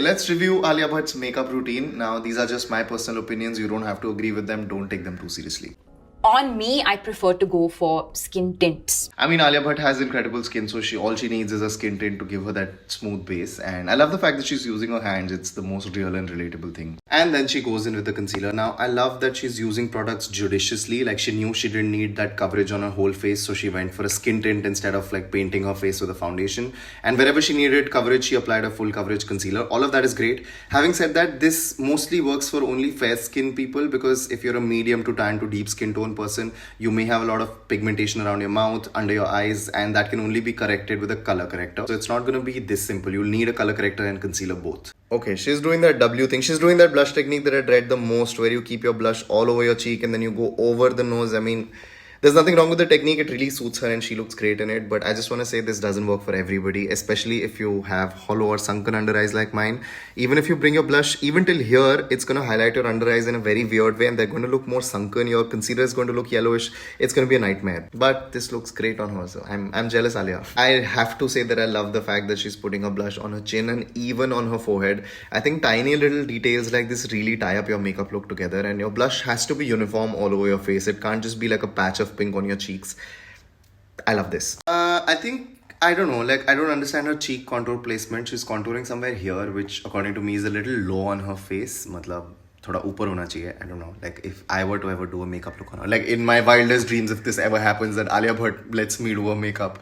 Let's review Alia Bhatt's makeup routine. Now, these are just my personal opinions. You don't have to agree with them. Don't take them too seriously. On me, I prefer to go for skin tints. I mean, Alia Bhatt has incredible skin, so all she needs is a skin tint to give her that smooth base. And I love the fact that she's using her hands. It's the most real and relatable thing. And then she goes in with the concealer. Now, I love that she's using products judiciously. Like, she knew she didn't need that coverage on her whole face, so she went for a skin tint instead of like painting her face with a foundation. And wherever she needed coverage, she applied a full coverage concealer. All of that is great. Having said that, this mostly works for only fair skin people, because if you're a medium to tan to deep skin tone person, you may have a lot of pigmentation around your mouth, under your eyes, and that can only be corrected with a color corrector. So it's not going to be this simple. You'll need a color corrector and concealer both. Okay, she's doing that W thing. She's doing that blush technique that I dread the most, where you keep your blush all over your cheek and then you go over the nose. I mean, there's nothing wrong with the technique. It really suits her and she looks great in it. But I just want to say this doesn't work for everybody, especially if you have hollow or sunken under eyes like mine. Even if you bring your blush even till here, it's going to highlight your under eyes in a very weird way and they're going to look more sunken. Your concealer is going to look yellowish. It's going to be a nightmare. But this looks great on her. So I'm jealous, Alia. I have to say that I love the fact that she's putting her blush on her chin and even on her forehead. I think tiny little details like this really tie up your makeup look together, and your blush has to be uniform all over your face. It can't just be like a patch of pink on your cheeks. I love this. I don't know, like I don't understand her cheek contour placement. She's contouring somewhere here, which according to me is a little low on her face. Matlab, thoda upar hona chahiye. I don't know, like if I were to ever do a makeup look on her, like in my wildest dreams, if this ever happens, that Alia Bhatt lets me do a makeup,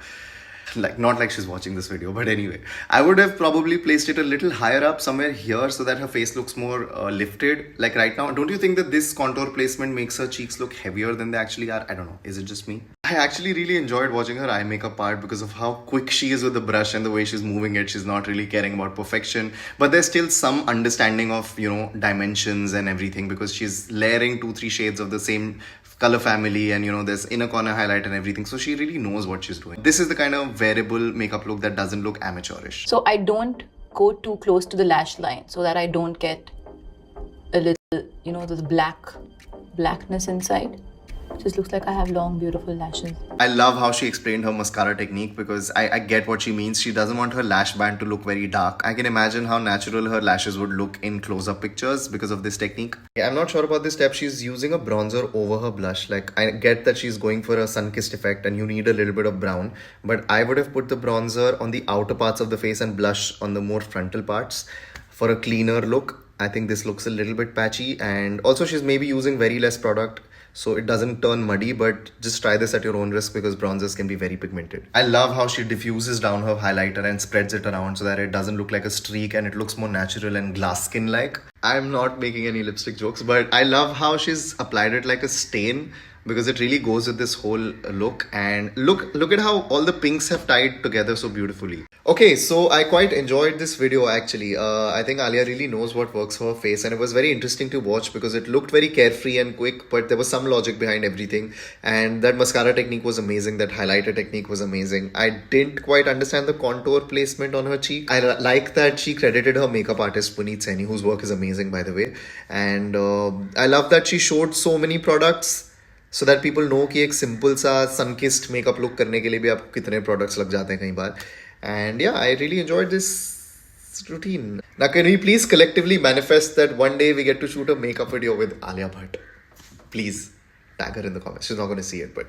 like not like she's watching this video, but anyway, I would have probably placed it a little higher up somewhere here so that her face looks more lifted. Like right now, don't you think that this contour placement makes her cheeks look heavier than they actually are? I don't know, is it just me? I actually really enjoyed watching her eye makeup part because of how quick she is with the brush and the way she's moving it. She's not really caring about perfection, but there's still some understanding of, you know, dimensions and everything, because she's layering 2-3 shades of the same color family, and you know, there's inner corner highlight and everything, so she really knows what she's doing. This is the kind of variable makeup look that doesn't look amateurish. So I don't go too close to the lash line so that I don't get a little, you know, this blackness inside. Just looks like I have long, beautiful lashes. I love how she explained her mascara technique, because I get what she means. She doesn't want her lash band to look very dark. I can imagine how natural her lashes would look in close-up pictures because of this technique. I'm not sure about this step. She's using a bronzer over her blush. Like, I get that she's going for a sun-kissed effect and you need a little bit of brown, but I would have put the bronzer on the outer parts of the face and blush on the more frontal parts for a cleaner look. I think this looks a little bit patchy, and also she's maybe using very less product, so it doesn't turn muddy, but just try this at your own risk because bronzers can be very pigmented. I love how she diffuses down her highlighter and spreads it around so that it doesn't look like a streak and it looks more natural and glass skin like. I'm not making any lipstick jokes, but I love how she's applied it like a stain, because it really goes with this whole look. And look at how all the pinks have tied together so beautifully. Okay, so I quite enjoyed this video actually. I think Alia really knows what works for her face, and it was very interesting to watch because it looked very carefree and quick, but there was some logic behind everything. And that mascara technique was amazing. That highlighter technique was amazing. I didn't quite understand the contour placement on her cheek. I like that she credited her makeup artist Puneet Saini, whose work is amazing by the way. And I love that she showed so many products, so that people know कि एक simple सा sun-kissed makeup look करने के लिए भी आपको कितने products लग जाते हैं कई बार. And yeah, I really enjoyed this routine. Now, can we please collectively manifest that one day we get to shoot a makeup video with Alia Bhatt? Please tag her in the comments. She's not going to see it, but